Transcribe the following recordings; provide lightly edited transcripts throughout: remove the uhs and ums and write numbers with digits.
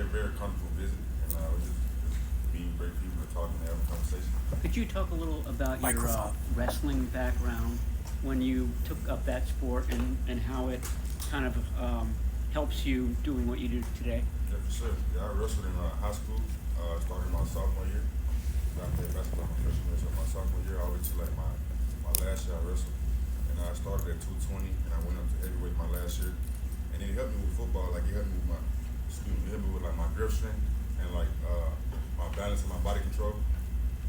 very comfortable visit, and just meeting great people and talking and having a conversation. Could you talk a little about your wrestling background when you took up that sport and how it kind of helps you doing what you do today? Yeah, for sure. Yeah, I wrestled in high school. Started my sophomore year. I played basketball my freshman year, so my sophomore year, all the way to like my last year I wrestled. And I started at 220, and I went up to heavyweight my last year. And then it helped me with football, like it helped me with like my grip strength and like my balance and my body control,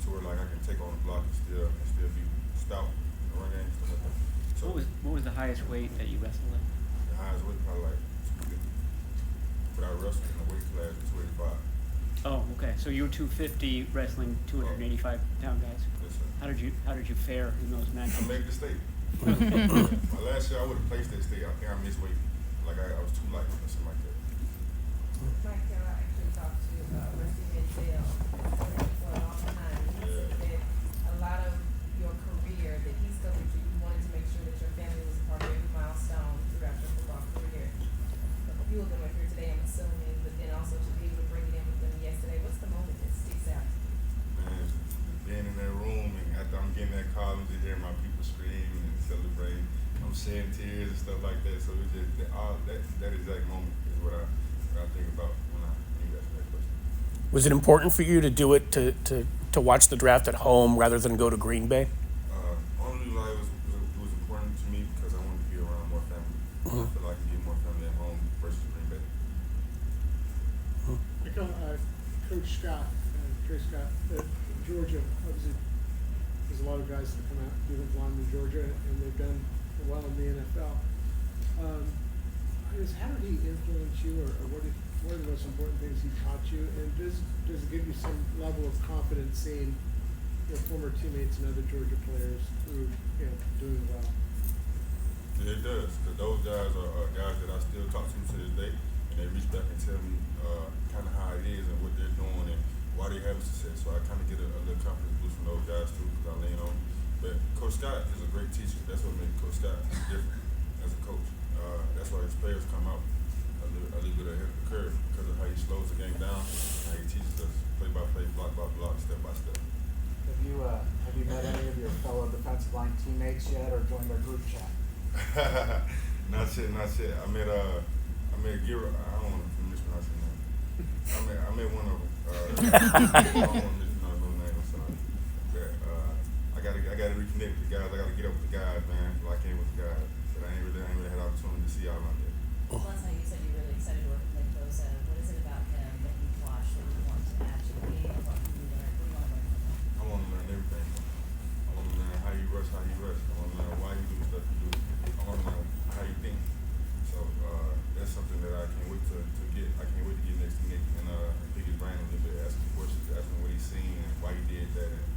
to where like I can take on the block and still be stout in the run game, stuff like that. So What was the highest weight that you wrestled at? the highest weight probably like 250, but I wrestled in the weight class of 285. Oh, okay. So you were 250 wrestling 285 pound guys. Yes, sir. How did you fare in those matches? I made the state. My last year I would have placed that state. I think I missed weight. Like I was too light or something like that. Mykel, I actually talked to Rusty Denzel for a long time. He said that a lot of your career that he's covered you wanted to make sure that your family was a part of every milestone throughout your football career. A few of them are here today, I'm assuming, but then also to be able to bring it in with them yesterday. What's the moment that sticks out? Man, being in that room and after I'm getting that call and just hearing my people screaming and celebrating, I'm shedding tears and stuff like that. So it's just that exact moment is what I think about when you ask me that question. Was it important for you to do it to watch the draft at home rather than go to Green Bay? Only like it was important to me because I wanted to be around more family. I feel like I can get more family at home versus Green Bay. Mykel, Coach Scott, Trey Scott, Georgia, obviously, there's a lot of guys that come out, defensive linemen in Georgia, and they've done well in the NFL. How did he influence you, or what are the most important things he taught you? And does it give you some level of confidence seeing your former teammates and other Georgia players who doing well? Yeah, it does, because those guys are guys that I still talk to this day, and they reach back and tell me kind of how it is and what they're doing and why they have success. So I kind of get a little confidence boost from those guys too, because I lean on them. But Coach Scott is a great teacher. That's what makes Coach Scott different as a coach. That's why his players come out a little bit ahead of the curve because of how he slows the game down and how he teaches us play by play, block by block, step by step. Have you met any of your fellow defensive line teammates yet, or joined their group chat? Not yet. I met Gira. I don't want to mispronounce his name. I met one of them. I don't want to mispronounce his name. I'm sorry. But, I gotta reconnect with the guys. I gotta get up with the guys, man. Like I came with the guys. But I ain't really had the opportunity to see y'all on there. Last night you said you're really excited to work with Nick Bosa. What is it about him that you've watched that you want to actually be able to learn? What do you want to learn from him? I want to learn everything. I want to learn how you rush. I want to learn why you do the stuff you do. I want to learn how you think. So that's something that I can't wait to get. I can't wait to get next to Nick and pick his brain a little bit, ask him questions, ask him what he's seen and why he did that, and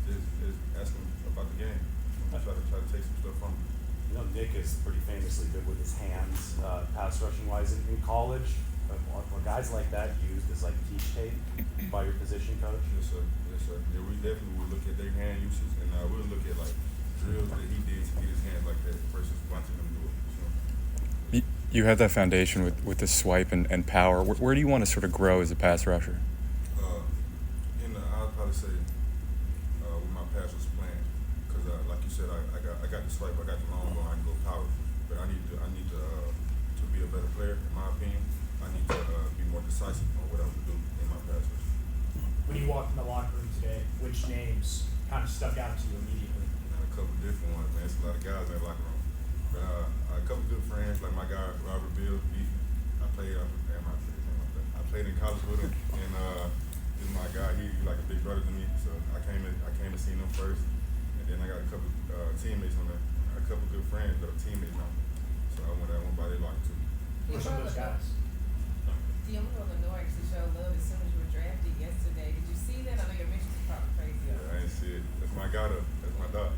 just ask him about the game. I try to take some stuff from him. You know, Nick is pretty famously good with his hands, pass rushing wise. In college, are guys like that used as like teach tape by your position coach? Yes, sir. Yeah, we definitely would look at their hand uses, and we'll look at like drills that he did to get his hands like that versus watching him do it. So. You have that foundation with the swipe and power. Where do you want to sort of grow as a pass rusher? I'd probably say with my pass was playing, because like you said, I got the swipe, I got the long ball, I can go power, but I need to be a better player, in my opinion. I need to be more decisive on what I'm going to do in my pass rush. When you walked in the locker room today, which names kind of stuck out to you immediately? A couple of different ones, man. It's a lot of guys in that locker room. But a couple of good friends, like my guy Robert Bill. I played in college with him, and he's my guy. He's like a big brother to me. So I came to see him first, and then I got a couple teammates on there. A couple good friends that are teammates now. So I went by their locker too. Who are some of those guys? Your brother Norris to show love as soon as you were drafted yesterday. Did you see that? I know your mentions are probably crazy. Yeah, I ain't see it. That's my guy though. That's my dog.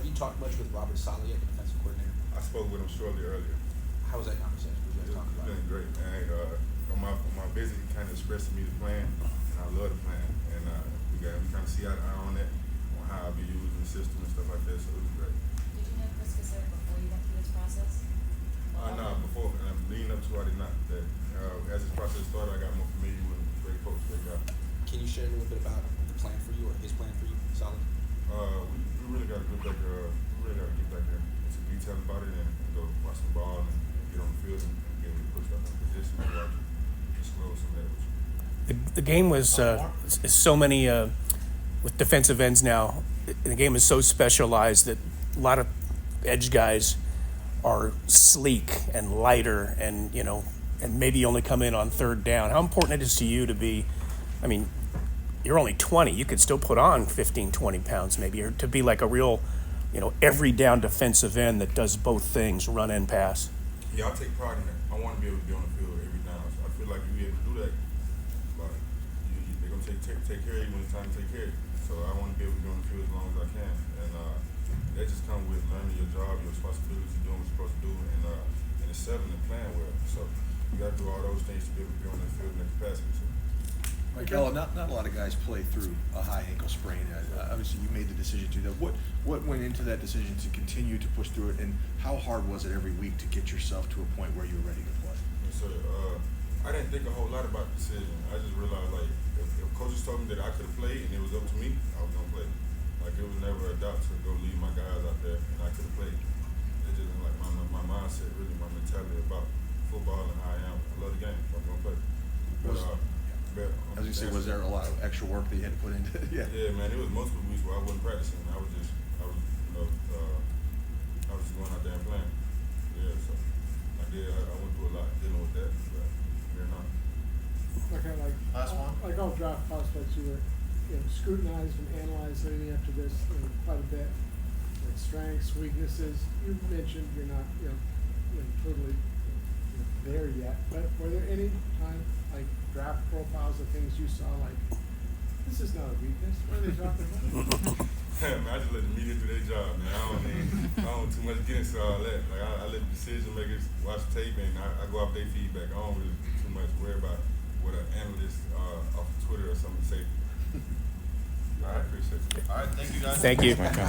Have you talked much with Robert Saleh, the defensive coordinator? I spoke with him shortly earlier. How was that conversation? What did you guys talk about? It's been great, man. On my visit, he kind of expressed to me the plan, and I love the plan. And we kind of see eye to eye on that, on how I'll be used in the system and stuff like that. So it was great. Did you know Chris Cassell before you went through this process? No, before, leading up to, I did not. That as this process started, I got more share a little bit about the plan for you or his plan for you? Solid. We really got to get back. We really got to get back there. Get some detail about it and go watch the ball and get on the field and be able to put stuff in position. Maybe I can disclose some of that with you. The game was is so many with defensive ends now. The game is so specialized that a lot of edge guys are sleek and lighter, and and maybe only come in on third down. How important it is to you to be? I mean, you're only 20. You could still put on 15, 20 pounds maybe, or to be like a real, every down defensive end that does both things, run and pass. Yeah, I take pride in that. I want to be able to be on the field every down. So I feel like you be able to do that, but they're gonna take care of you when it's time to take care of you. So I want to be able to be on the field as long as I can, and that just comes with learning your job, your responsibilities, doing what you're supposed to do, and it's settling and playing well. So you got to do all those things to be able to be on that field in that capacity. So. Mykel, not a lot of guys play through a high ankle sprain. Obviously, you made the decision to do that. What went into that decision to continue to push through it, and how hard was it every week to get yourself to a point where you were ready to play? So I didn't think a whole lot about the decision. I just realized like if coaches told me that I could have played and it was up to me, I was gonna play. Like it was never a doubt to go leave my guys out there and I could have played. It's just like my mindset, really my mentality about football and how I am. I love the game, so I'm gonna play. But, as you say, was there a lot of extra work that you had to put into it? Yeah. Yeah, man. It was multiple weeks where I wasn't practicing. I was just going out there and playing. Yeah, so I went through a lot dealing with that, but we're not. Last one. Like all draft prospects, you were scrutinized and analyzed leading up to this quite a bit. Like strengths, weaknesses. You mentioned you're not totally there yet, but were there any time like draft profiles of things you saw like this is not a weakness? What are they talking about? Man, I just let the media do their job, man. I don't too much get into all that. Like I let the decision makers watch the tape and I go off their feedback. I don't really too much worry about what an analyst off of Twitter or something say. I appreciate it. All right, thank you guys. Thank you. Mykel.